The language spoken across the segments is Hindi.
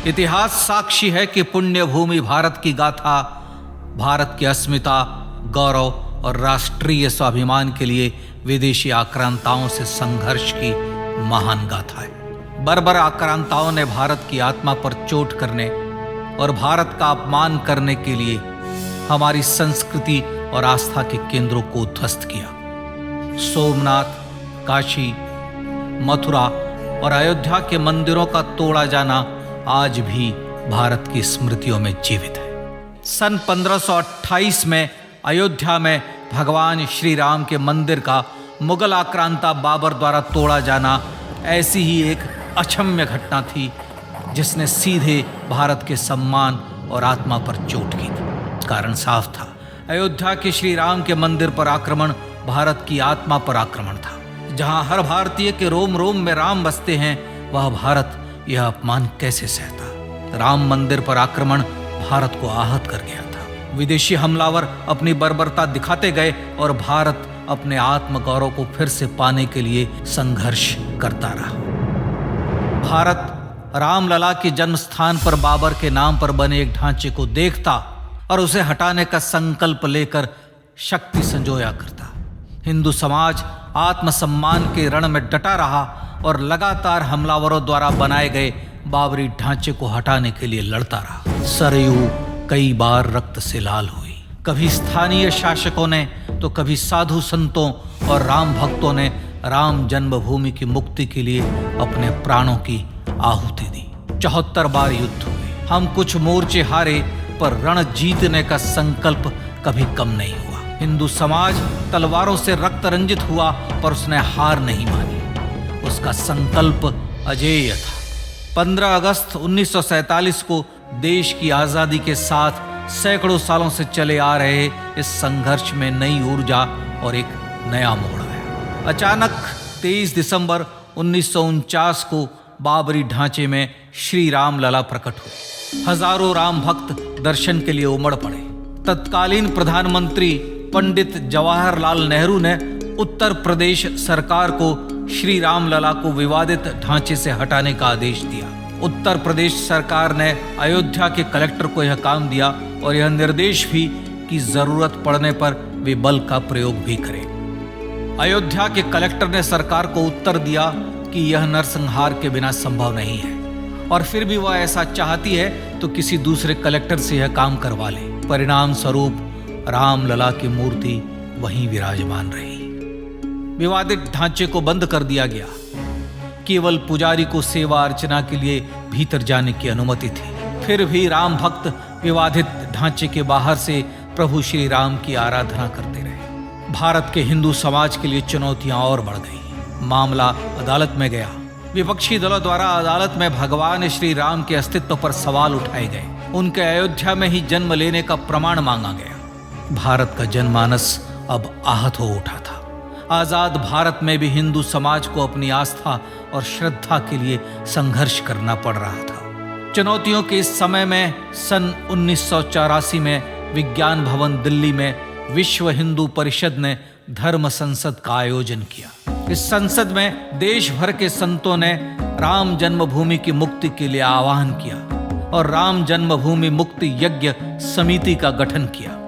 इतिहास साक्षी है कि पुण्य भूमि भारत की गाथा भारत की अस्मिता, गौरव और राष्ट्रीय स्वाभिमान के लिए विदेशी आक्रांताओं से संघर्ष की महान गाथा है। बर्बर आक्रांताओं ने भारत की आत्मा पर चोट करने और भारत का अपमान करने के लिए हमारी संस्कृति और आस्था के केंद्रों को उद्ध्वस्त किया। सोमनाथ, काशी, मथुरा और अयोध्या के मंदिरों का तोड़ा जाना आज भी भारत की स्मृतियों में जीवित है। सन 1528 में अयोध्या में भगवान श्री राम के मंदिर का मुगल आक्रांता बाबर द्वारा तोड़ा जाना ऐसी ही एक अक्षम्य घटना थी जिसने सीधे भारत के सम्मान और आत्मा पर चोट की थी। कारण साफ था, अयोध्या के श्री राम के मंदिर पर आक्रमण भारत की आत्मा पर आक्रमण था। जहां हर भारतीय के रोम रोम में राम बसते हैं, वह भारत यह अपमान कैसे सहता। राम मंदिर पर आक्रमण भारत को आहत कर गया था। विदेशी हमलावर अपनी बर्बरता दिखाते गए और भारत अपने आत्मगौरव को फिर से पाने के लिए संघर्ष करता रहा। भारत रामलला के जन्म स्थान पर बाबर के नाम पर बने एक ढांचे को देखता और उसे हटाने का संकल्प लेकर शक्ति संजोया करता। हिंदू समाज आत्मसम्मान के रण में डटा रहा और लगातार हमलावरों द्वारा बनाए गए बाबरी ढांचे को हटाने के लिए लड़ता रहा। सरयू कई बार रक्त से लाल हुई। कभी स्थानीय शासकों ने तो कभी साधु संतों और राम भक्तों ने राम जन्मभूमि की मुक्ति के लिए अपने प्राणों की आहुति दी। 74 बार युद्ध हुए। हम कुछ मोर्चे हारे, पर रण जीतने का संकल्प कभी कम नहीं हुआ। हिंदू समाज तलवारों से रक्त रंजित हुआ, पर उसने हार नहीं मानी। उसका संकल्प अजेय था। 15 अगस्त 1947 को देश की आजादी के साथ सैकड़ों सालों से चले आ रहे इस संघर्ष में नई ऊर्जा और एक नया मोड़ आया। अचानक 23 दिसंबर 1949 को बाबरी ढांचे में श्री राम लला प्रकट हुए। हजारों राम भक्त दर्शन के लिए उमड़ पड़े। तत्कालीन प्रधानमंत्री पंडित जवाहरलाल नेहरू ने उत्तर प्रदेश सरकार को श्री राम लला को विवादित ढांचे से हटाने का आदेश दिया। उत्तर प्रदेश सरकार ने अयोध्या के कलेक्टर को यह काम दिया और यह निर्देश भी कि जरूरत पड़ने पर वे बल का प्रयोग भी करें। अयोध्या के कलेक्टर ने सरकार को उत्तर दिया कि यह नरसंहार के बिना संभव नहीं है, और फिर भी वह ऐसा चाहती है तो किसी दूसरे कलेक्टर से यह काम करवा ले। परिणाम स्वरूप रामलला की मूर्ति वहीं विराजमान रही। विवादित ढांचे को बंद कर दिया गया। केवल पुजारी को सेवा अर्चना के लिए भीतर जाने की अनुमति थी। फिर भी राम भक्त विवादित ढांचे के बाहर से प्रभु श्री राम की आराधना करते रहे। भारत के हिंदू समाज के लिए चुनौतियां और बढ़ गई। मामला अदालत में गया। विपक्षी दलों द्वारा अदालत में भगवान श्री राम के अस्तित्व पर सवाल उठाए गए। उनके अयोध्या में ही जन्म लेने का प्रमाण मांगा गया। भारत का जनमानस अब आहत हो उठा था। आजाद भारत में भी हिंदू समाज को अपनी आस्था और श्रद्धा के लिए संघर्ष करना पड़ रहा था। चुनौतियों के इस समय में सन 1984 में विज्ञान भवन दिल्ली में विश्व हिंदू परिषद ने धर्म संसद का आयोजन किया। इस संसद में देश भर के संतों ने राम जन्मभूमि की मुक्ति के लिए आह्वान किया और राम जन्मभूमि मुक्ति यज्ञ समिति का गठन किया।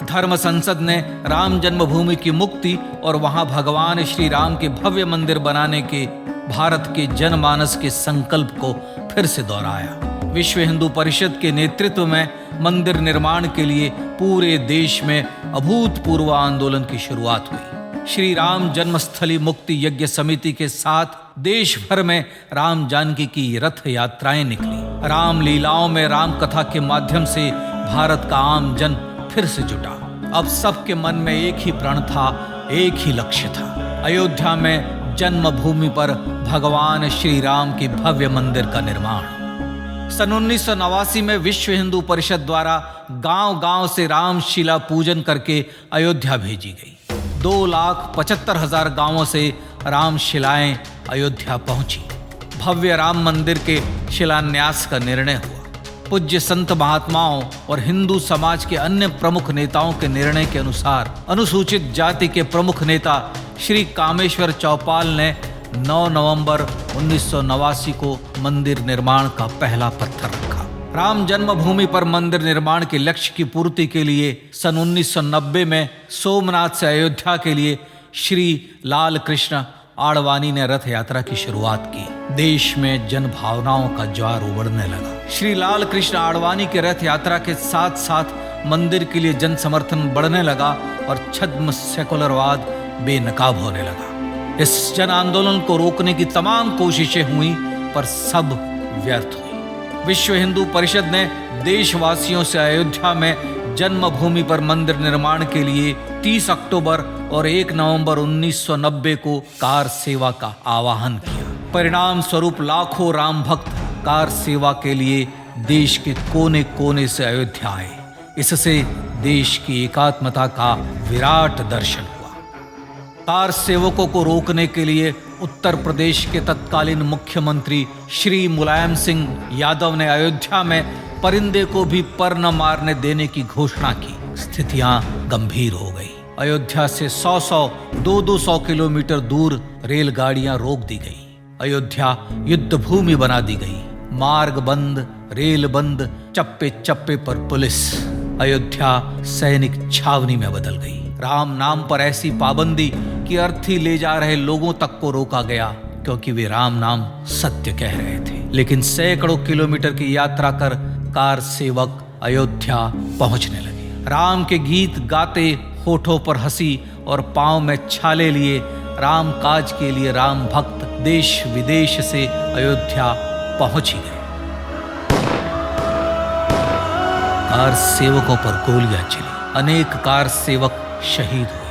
धर्म संसद ने राम जन्मभूमि की मुक्ति और वहां भगवान श्री राम के भव्य मंदिर बनाने के भारत के जनमानस के संकल्प को फिर से दोहराया। विश्व हिंदू परिषद के नेतृत्व में मंदिर निर्माण के लिए पूरे देश में अभूतपूर्व आंदोलन की शुरुआत हुई। श्री राम जन्मस्थली मुक्ति यज्ञ समिति के साथ देश भर में राम जानकी की रथ यात्राएं निकली। राम लीलाओं में राम कथा के माध्यम से भारत का आम जन फिर से जुटा। अब सबके मन में एक ही प्रण था, एक ही लक्ष्य था। अयोध्या में जन्मभूमि पर भगवान श्री राम के भव्य मंदिर का निर्माण। सन 1989 में विश्व हिंदू परिषद द्वारा गांव-गांव से रामशिला पूजन करके अयोध्या भेजी गई। 2,75,000 गांवों से रामशिलाएं अयोध्या पहुंची। भव्य राम मंदिर के शिलान्यास का निर्णय हुआ। पूज्य संत महात्माओं और हिंदू समाज के अन्य प्रमुख नेताओं के निर्णय के अनुसार अनुसूचित जाति के प्रमुख नेता श्री कामेश्वर चौपाल ने 9 नवंबर 1989 को मंदिर निर्माण का पहला पत्थर रखा। राम जन्मभूमि पर मंदिर निर्माण के लक्ष्य की पूर्ति के लिए सन 1990 में सोमनाथ से अयोध्या के लिए श्री लाल कृष्ण आडवाणी ने रथ यात्रा की शुरुआत की। देश में जन भावनाओं का ज्वार उमड़ने लगा। श्री लाल कृष्ण आडवाणी के रथ यात्रा के साथ साथ मंदिर के लिए जन समर्थन बढ़ने लगा और छद्म सेकुलरवाद बेनकाब होने लगा। इस जन आंदोलन को रोकने की तमाम कोशिशें हुई पर सब व्यर्थ हुई। विश्व हिंदू परिषद ने देशवासियों से अयोध्या में जन्मभूमि पर मंदिर निर्माण के लिए 30 अक्टूबर और 1 नवंबर 1990 को कार सेवा का आह्वान किया। परिणाम स्वरूप लाखों राम भक्त कार सेवा के लिए देश के कोने कोने से अयोध्या आए। इससे देश की एकात्मता का विराट दर्शन हुआ। कार सेवकों को रोकने के लिए उत्तर प्रदेश के तत्कालीन मुख्यमंत्री श्री मुलायम सिंह यादव ने अयोध्या में परिंदे को भी पर न मारने देने की घोषणा की। स्थितियां गंभीर हो गई। अयोध्या से 100 200 किलोमीटर दूर रेलगाड़ियां रोक दी गई। अयोध्या युद्ध भूमि बना दी गई। मार्ग बंद, रेल बंद, चप्पे चप्पे पर पुलिस। अयोध्या सैनिक छावनी में बदल गई। राम नाम पर ऐसी पाबंदी कि अर्थी ले जा रहे लोगों तक को रोका गया क्योंकि वे राम नाम सत्य कह रहे थे। लेकिन सैकड़ों किलोमीटर की यात्रा कर कार सेवक अयोध्या पहुंचने लगे। राम के गीत गाते, होठों पर हंसी और पांव में छाले लिए राम काज के लिए राम भक्त देश विदेश से अयोध्या पहुंच ही गए। कार सेवकों पर गोलियां चली। अनेक कार सेवक शहीद हुए।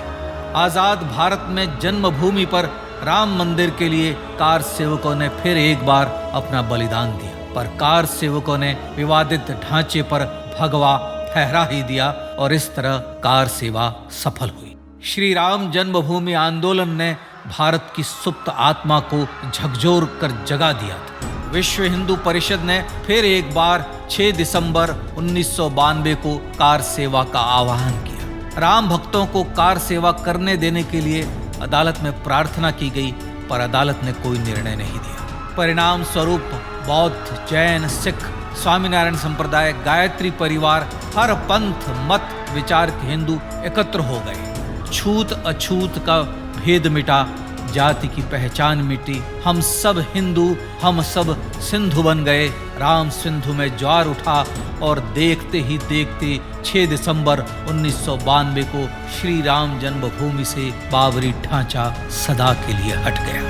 आजाद भारत में जन्मभूमि पर राम मंदिर के लिए कार सेवकों ने फिर एक बार अपना बलिदान दिया, पर कार सेवकों ने विवादित ढांचे पर भगवा फहरा ही दिया और इस तरह कार सेवा सफल हुई। श्री राम जन्मभूमि आंदोलन ने भारत की सुप्त आत्मा को झकझोर कर जगा दिया था। विश्व हिंदू परिषद ने फिर एक बार 6 दिसंबर 1992 को कार सेवा का आह्वान किया। राम भक्तों को कार सेवा करने देने के लिए अदालत में प्रार्थना की गई, पर अदालत ने कोई निर्णय नहीं दिया। परिणाम स्वरूप बौद्ध, जैन, सिख, स्वामीनारायण संप्रदाय, गायत्री परिवार, हर पंथ मत विचार के हिंदू एकत्र हो गए। छूत अछूत का भेद मिटा, जाति की पहचान मिटी। हम सब हिंदू, हम सब सिंधु बन गए। राम सिंधु में ज्वार उठा और देखते ही देखते 6 दिसंबर 1992 को श्री राम जन्मभूमि से बाबरी ढांचा सदा के लिए हट गया।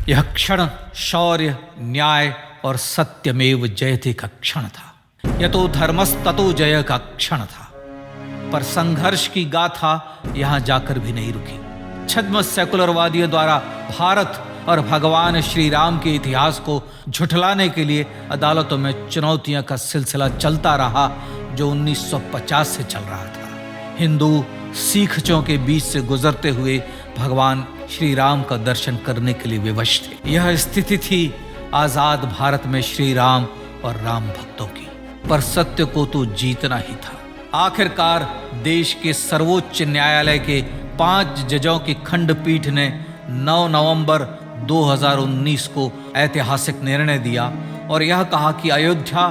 यह क्षण शौर्य, न्याय और सत्यमेव जयते का क्षण था। यह तो धर्मस्ततो जय का क्षण था। पर संघर्ष की गाथा यहां जाकर भी नहीं रुकी। छद्म सेकुलरवादियों द्वारा भारत और भगवान श्री राम के इतिहास को झुठलाने के लिए अदालतों में चुनौतियों का सिलसिला चलता रहा, जो 1950 से चल रहा था। हिंदू सिखों के बीच से गुजरते हुए भगवान श्री राम का दर्शन करने के लिए विवश थे। यह स्थिति थी आजाद भारत में श्री राम और राम भक्तों की। पर सत्य को तो जीतना ही था। आखिरकार देश के सर्वोच्च न्यायालय के 5 जजों की खंडपीठ ने 9 नवंबर 2019 को ऐतिहासिक निर्णय दिया और यह कहा कि अयोध्या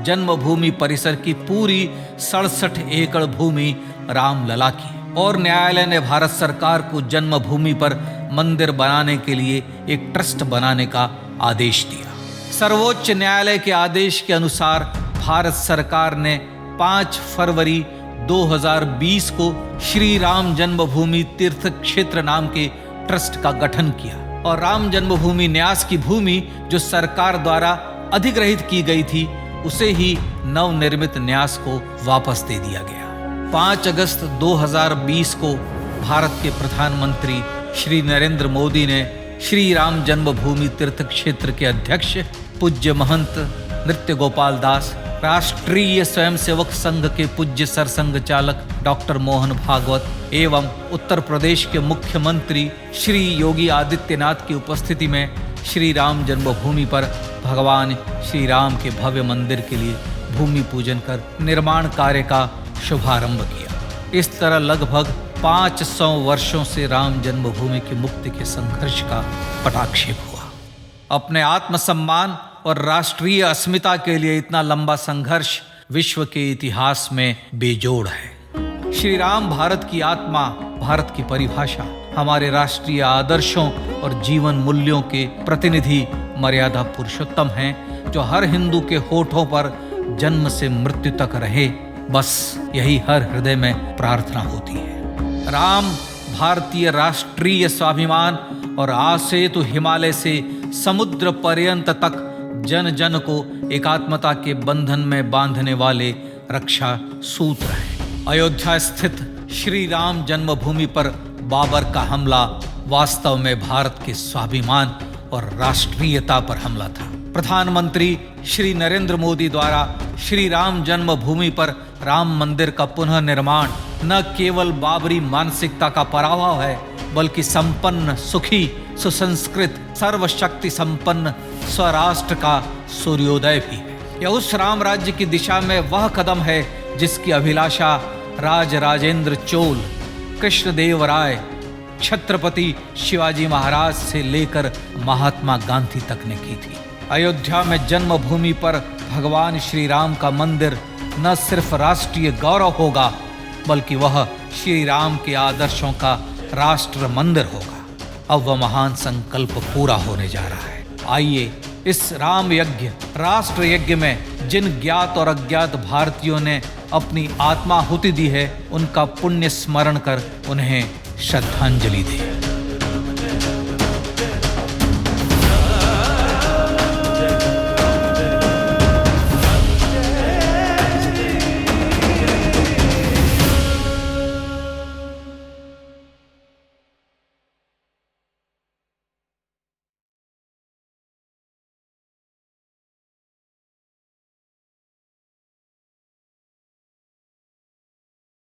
जन्मभूमि परिसर की पूरी 67 एकड़ भूमि रामलला की, और न्यायालय ने भारत सरकार को जन्मभूमि पर मंदिर बनाने के लिए एक ट्रस्ट बनाने का आदेश दिया। सर्वोच्च न्यायालय के आदेश के अनुसार भारत सरकार ने 5 फरवरी 2020 को श्री राम जन्मभूमि तीर्थ क्षेत्र नाम के ट्रस्ट का गठन किया और राम जन्मभूमि न्यास की भूमि जो सरकार द्वारा अधिग्रहित की गई थी उसे ही नवनिर्मित न्यास को वापस दे दिया गया। 5 अगस्त 2020 को भारत के प्रधानमंत्री श्री नरेंद्र मोदी ने श्री राम जन्मभूमि तीर्थ क्षेत्र के अध्यक्ष पूज्य महंत नृत्य गोपाल दास, राष्ट्रीय स्वयंसेवक संघ के पूज्य सरसंघ चालक डॉक्टर मोहन भागवत एवं उत्तर प्रदेश के मुख्यमंत्री श्री योगी आदित्यनाथ की उपस्थिति में श्री राम जन्मभूमि पर भगवान श्री राम के भव्य मंदिर के लिए भूमि पूजन कर निर्माण कार्य का शुभारंभ किया। इस तरह लगभग 500 वर्षों से राम जन्मभूमि की मुक्ति के संघर्ष का पटाक्षेप हुआ। अपने आत्मसम्मान और राष्ट्रीय अस्मिता के लिए इतना लंबा संघर्ष विश्व के इतिहास में बेजोड़ है। श्री राम भारत की आत्मा, भारत की परिभाषा, हमारे राष्ट्रीय आदर्शों और जीवन मूल्यों के प्रतिनिधि मर्यादा पुरुषोत्तम हैं, जो हर हिंदू के होठों पर जन्म से मृत्यु तक रहे। बस यही हर हृदय में प्रार्थना होती है। राम भारतीय राष्ट्रीय स्वाभिमान और आसेतु हिमालय से समुद्र पर्यंत तक जन जन को एकात्मता के बंधन में बांधने वाले रक्षा सूत्र हैं। अयोध्या स्थित श्री राम जन्मभूमि पर बाबर का हमला वास्तव में भारत के स्वाभिमान और राष्ट्रीयता पर हमला था। प्रधानमंत्री श्री नरेंद्र मोदी द्वारा श्री राम जन्मभूमि पर राम मंदिर का पुनः निर्माण न केवल बाबरी मानसिकता का पराभव है, बल्कि संपन्न, सुखी, सुसंस्कृत, सर्वशक्ति संपन्न स्वराष्ट्र का सूर्योदय भी है। यह उस राम राज्य की दिशा में वह कदम है जिसकी अभिलाषा राजराजेंद्र चोल, कृष्णदेव राय, छत्रपति शिवाजी महाराज से लेकर महात्मा गांधी तक ने की थी। अयोध्या में जन्मभूमि पर भगवान श्री राम का मंदिर न सिर्फ राष्ट्रीय गौरव होगा, बल्कि वह श्री राम के आदर्शों का राष्ट्र मंदिर होगा। अब वह महान संकल्प पूरा होने जा रहा है। आइए इस राम यज्ञ, राष्ट्र यज्ञ में जिन ज्ञात और अज्ञात भारतीयों ने अपनी आत्माहुति दी है, उनका पुण्य स्मरण कर उन्हें श्रद्धांजलि दें।